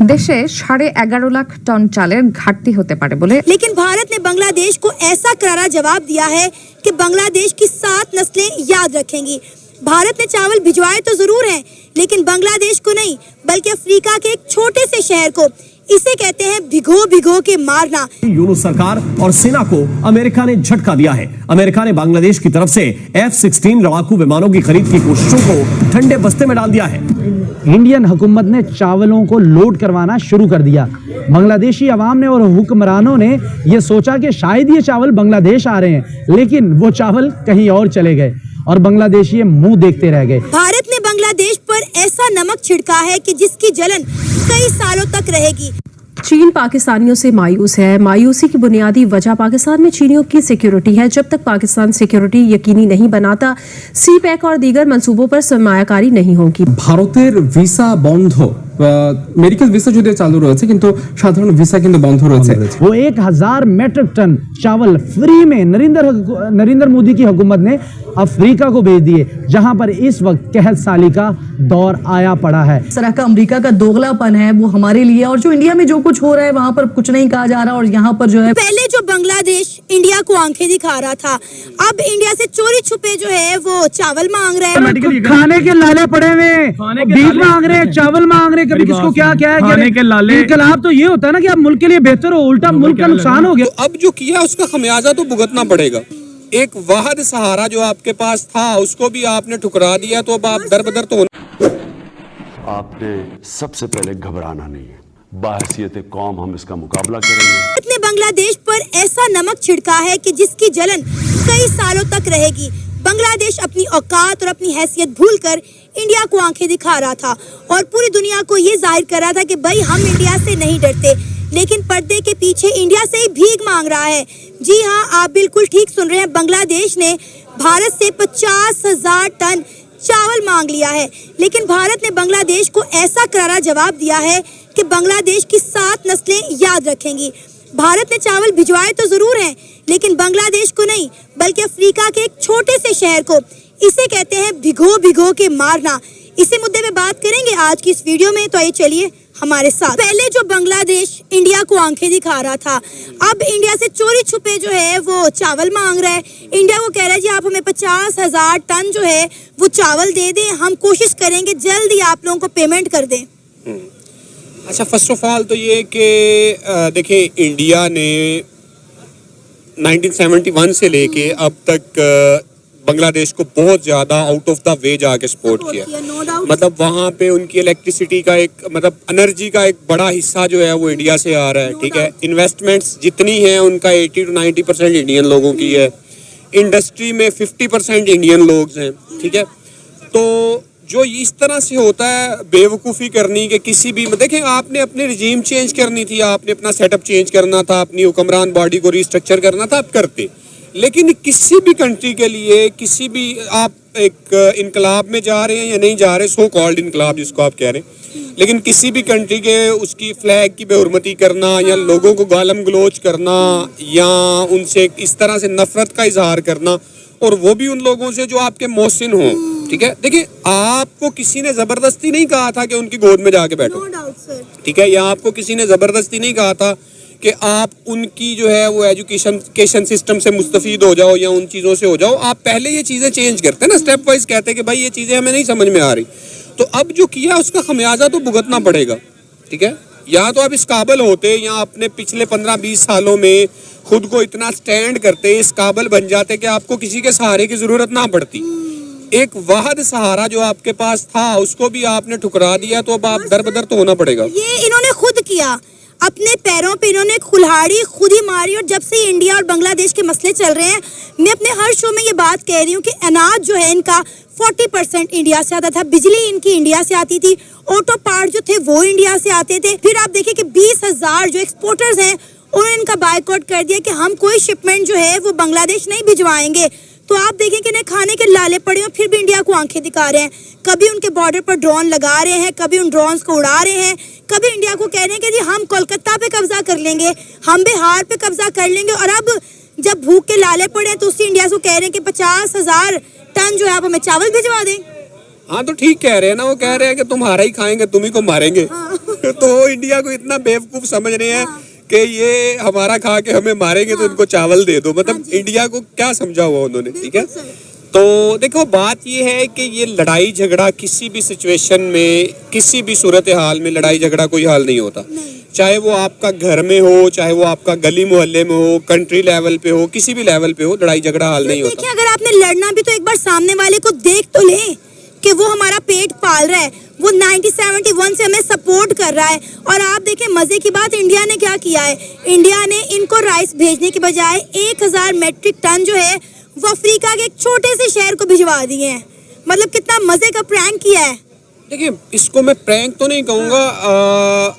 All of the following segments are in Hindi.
देशे 11.5 लाख टन चालेर घाटती होते पारे बोले। लेकिन भारत ने बांग्लादेश को ऐसा करारा जवाब दिया है कि बांग्लादेश की 7 नस्लें याद रखेंगी। भारत ने चावल भिजवाए तो जरूर हैं, लेकिन बांग्लादेश को नहीं बल्कि अफ्रीका के एक छोटे से शहर को। इसे कहते हैं भिगो भिगो के मारना। यूनुस सरकार और सेना को अमेरिका ने झटका दिया है। अमेरिका ने बांग्लादेश की तरफ से F-16 लड़ाकू विमानों की खरीद की कोशिशों को ठंडे बस्ते में डाल दिया है। इंडियन हुकूमत ने चावलों को लोड करवाना शुरू कर दिया। बांग्लादेशी अवाम ने और हुक्मरानों ने यह सोचा कि शायद ये चावल बांग्लादेश आ रहे हैं, लेकिन वो चावल कहीं और चले गए और बांग्लादेशी मुंह देखते रह गए। भारत ने बांग्लादेश पर ऐसा नमक छिड़का है कि जिसकी जलन कई सालों तक रहेगी। चीन पाकिस्तानियों से मायूस है। मायूसी की बुनियादी वजह पाकिस्तान में चीनियों की सिक्योरिटी है। जब तक पाकिस्तान सिक्योरिटी यकीनी नहीं बनाता, सी पैक और दीगर मंसूबों पर सरमायाकारी नहीं होगी। ভারতের ভিসা বন্ধ, মেডিকেল ভিসা যদিও চালু রয়েছে কিন্তু সাধারণ ভিসা কিন্তু বন্ধ রয়েছে। वो 1000 मेट्रिक टन चावल फ्री में नरेंद्र मोदी की हुकूमत ने अफ्रीका को भेज दिए, जहां पर इस वक्त कहत साली का दौर आया पड़ा है। इस तरह का अमेरिका का दोगलापन है वो हमारे लिए, और जो इंडिया में जो कुछ हो रहा है वहाँ पर कुछ नहीं कहा जा रहा, और यहाँ पर जो है पहले जो बांग्लादेश इंडिया को आंखें दिखा रहा था, अब इंडिया से चोरी छुपे जो है वो चावल मांग रहे हैं। खाने के लाले पड़े हुए, बीज मांग रहे, चावल मांग रहे, कभी किसको क्या क्या है। खाने के लाले। इनकलाब तो ये होता है ना कि अब मुल्क के लिए बेहतर हो, उल्टा मुल्क का नुकसान हो गया। तो अब जो किया उसका खमियाजा तो भुगतना पड़ेगा। एक वाहिद सहारा जो आपके पास था उसको भी आपने ठुकरा दिया, तो अब आप दरबदर तो आपने सबसे पहले घबराना नहीं है। बाहसियत कौम हम इसका मुकाबला करेंगे। भारत ने बांग्लादेश पर ऐसा नमक छिड़का है कि जिसकी जलन कई सालों तक रहेगी। बांग्लादेश अपनी औकात और अपनी हैसियत भूलकर इंडिया को आंखें दिखा रहा था और पूरी दुनिया को ये जाहिर कर रहा था कि भाई हम इंडिया से नहीं डरते, लेकिन पर्दे के पीछे इंडिया से ही भीख मांग रहा है। जी हाँ, आप बिल्कुल ठीक सुन रहे हैं। बांग्लादेश ने भारत से 50,000 टन चावल मांग लिया है, लेकिन भारत ने बांग्लादेश को ऐसा करारा जवाब दिया है कि बांग्लादेश की 7 नस्लें याद रखेंगी। भारत ने चावल भिजवाए तो जरूर हैं, लेकिन बांग्लादेश को नहीं बल्कि अफ्रीका के एक छोटे से शहर को। इसे कहते हैं भिगो भिगो के मारना। इसी मुद्दे पे बात करेंगे आज की इस वीडियो में, तो आइए चलिए हमारे साथ। पहले जो बांग्लादेश इंडिया को आंखें दिखा रहा था, अब इंडिया से चोरी छुपे जो है वो चावल मांग रहा है। इंडिया को कह रहा है जी आप हमें 50,000 टन जो है वो चावल दे दें, हम कोशिश करेंगे जल्द ही आप लोगों को पेमेंट कर दें। अच्छा, फर्स्ट ऑफ ऑल तो ये कि देखिए इंडिया ने 1971 से लेके अब तक बांग्लादेश को बहुत ज़्यादा आउट ऑफ द वे जाके सपोर्ट किया। मतलब वहाँ पे उनकी इलेक्ट्रिसिटी का एक मतलब एनर्जी का एक बड़ा हिस्सा जो है वो इंडिया से आ रहा है। ठीक है, इन्वेस्टमेंट्स जितनी हैं उनका 80 to 90% इंडियन लोगों की है। इंडस्ट्री में 50% इंडियन लोग हैं। ठीक है, तो जो इस तरह से होता है बेवकूफ़ी करनी कि किसी भी देखिए आपने अपने रिजीम चेंज करनी थी, आपने अपना सेटअप चेंज करना था, अपनी हुक्मरान बॉडी को रिस्ट्रक्चर करना था, आप करते। लेकिन किसी भी कंट्री के लिए किसी भी आप एक इनकलाब में जा रहे हैं या नहीं जा रहे, सो कॉल्ड इनकलाब जिसको आप कह रहे हैं, लेकिन किसी भी कंट्री के उसकी फ्लैग की बेहुरमती करना या लोगों को गालम गलोच करना या उनसे इस तरह से नफरत का इजहार करना, और वो भी उन लोगों से जो आपके मोहसिन हों। ठीक है, देखिए आपको किसी ने जबरदस्ती नहीं कहा था कि उनकी गोद में जाके बैठो। ठीक है, या आपको किसी ने जबरदस्ती नहीं कहा था कि आप उनकी जो है वो एजुकेशन सिस्टम से मुस्तफीद हो जाओ या उन चीज़ों से हो जाओ। आप पहले ये चीज़ें चेंज करते हैं ना, स्टेप वाइज कहते हैं कि भाई ये चीज़ें हमें नहीं समझ में आ रही, तो अब जो किया उसका खमियाजा तो भुगतना पड़ेगा। ठीक है, या तो आप इस काबिल होते या अपने पिछले 15-20 सालों में खुद को इतना स्टैंड करते, इस काबिल बन जाते कि आपको किसी के सहारे की ज़रूरत ना पड़ती। एक वाहिद सहारा जो आपके पास था उसको भी आपने ठुकरा दिया, तो अब आप दरबदर तो होना पड़ेगा। ये इन्होंने खुद किया, अपने पैरों पे इन्होंने कुल्हाड़ी खुद ही मारी। और जब से इंडिया और बांग्लादेश के मसले चल रहे हैं, मैं अपने हर शो में ये बात कह रही हूँ कि अनाज जो है इनका 40% इंडिया से आता था, बिजली इनकी इंडिया से आती थी, ऑटो पार्ट जो थे वो इंडिया से आते थे। फिर आप देखिए कि 20,000 जो एक्सपोर्टर्स हैं उन्होंने इनका बायकॉट कर दिया कि हम कोई शिपमेंट जो है वो बांग्लादेश नहीं भिजवाएंगे। तो आप देखें कि इन्हें खाने के लाले पड़े और फिर भी इंडिया को आंखें दिखा रहे हैं। कभी उनके बॉर्डर पर ड्रोन लगा रहे हैं, कभी उन ड्रोन्स को उड़ा रहे हैं, कभी इंडिया को कह रहे हैं कि जी हम कोलकाता पे कब्जा कर लेंगे, हम बिहार पे कब्जा कर लेंगे। और अब जब भूख के लाले पड़े हैं तो उसी इंडिया को कह रहे हैं कि 50,000 टन जो है आप हमें चावल भिजवा दें। हाँ तो ठीक कह रहे हैं ना, वो कह रहे हैं कि तुम्हारा ही खाएंगे, तुम ही को मारेंगे। तो इंडिया को इतना बेवकूफ समझ रहे हैं कि ये हमारा खा के हमें मारेंगे तो इनको चावल दे दो। मतलब इंडिया को क्या समझा हुआ उन्होंने, ठीक है। तो देखो बात ये है कि ये लड़ाई झगड़ा किसी भी सिचुएशन में, किसी भी सूरत हाल में लड़ाई झगड़ा कोई हाल नहीं होता। चाहे वो आपका घर में हो, चाहे वो आपका गली मोहल्ले में हो, कंट्री लेवल पे हो, किसी भी लेवल पे हो, लड़ाई झगड़ा हाल नहीं होता। देखिए, अगर आपने लड़ना भी तो एक बार सामने वाले को देख तो ले कि वो हमारा पेट पाल रहा है, वो 1971 से हमें सपोर्ट कर रहा है। और आप देखें मजे की बात, इंडिया ने क्या किया है, इंडिया ने इनको राइस भेजने के बजाय 1000 मेट्रिक टन जो है वो अफ्रीका के एक छोटे से शहर को भिजवा दिए हैं। मतलब कितना मजे का प्रैंक किया है। देखिए, इसको मैं प्रैंक तो नहीं कहूँगा।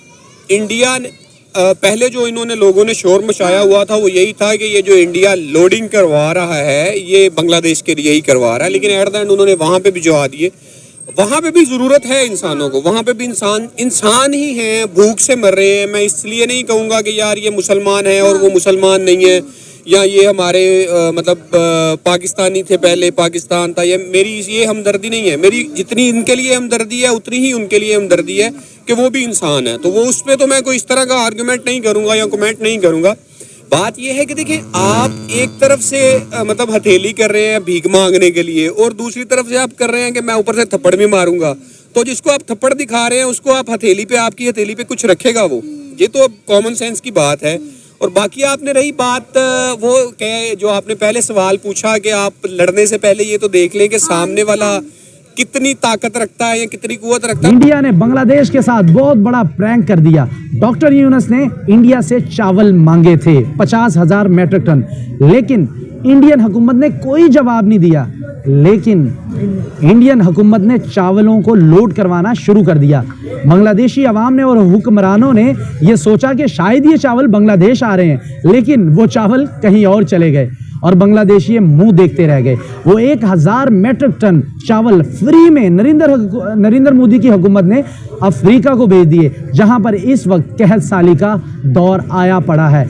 इंडिया ने पहले जो इन्होंने लोगों ने शोर मचाया हुआ था वो यही था कि ये जो इंडिया लोडिंग करवा रहा है ये बांग्लादेश के लिए ही करवा रहा है, लेकिन एट द एंड उन्होंने वहाँ पे भी भिजवा दिए। वहाँ पे भी ज़रूरत है इंसानों को, वहाँ पे भी इंसान ही हैं, भूख से मर रहे हैं। मैं इसलिए नहीं कहूँगा कि यार ये मुसलमान है और वो मुसलमान नहीं है, या ये हमारे पाकिस्तानी थे, पहले पाकिस्तान था। ये हमदर्दी नहीं है मेरी। जितनी इनके लिए हमदर्दी है उतनी ही उनके लिए हमदर्दी है कि वो भी इंसान है। तो वो उस पर तो मैं कोई इस तरह का आर्गुमेंट नहीं करूँगा या कमेंट नहीं करूँगा। बात ये है कि देखिए, आप एक तरफ से मतलब हथेली कर रहे हैं भीख मांगने के लिए, और दूसरी तरफ से आप कर रहे हैं कि मैं ऊपर से थप्पड़ भी मारूंगा। तो जिसको आप थप्पड़ दिखा रहे हैं उसको आप हथेली पे, आपकी हथेली पे कुछ रखेगा वो। ये तो अब कॉमन सेंस की बात है। और बाकी आपने रही बात वो क्या, जो आपने पहले सवाल पूछा कि आप लड़ने से पहले ये तो देख लें कि सामने वाला कितनी ताकत रखता है या कितनी कुव्वत रखता है। इंडिया ने बांग्लादेश के साथ बहुत बड़ा प्रैंक कर दिया। डॉक्टर यूनुस ने इंडिया से चावल मांगे थे 50,000 मेट्रिक टन, लेकिन इंडियन हुकूमत ने कोई जवाब नहीं दिया। लेकिन इंडियन हुकूमत ने चावलों को लोड करवाना शुरू कर दिया। बांग्लादेशी अवाम ने और हुक्मरानों ने यह सोचा कि शायद ये चावल बांग्लादेश आ रहे हैं, लेकिन वो चावल कहीं और चले गए और बांग्लादेशी मुंह देखते रह गए। वो 1000 मेट्रिक टन चावल फ्री में नरेंद्र मोदी की हुकूमत ने अफ्रीका को भेज दिए, जहां पर इस वक्त कहत साली का दौर आया पड़ा है।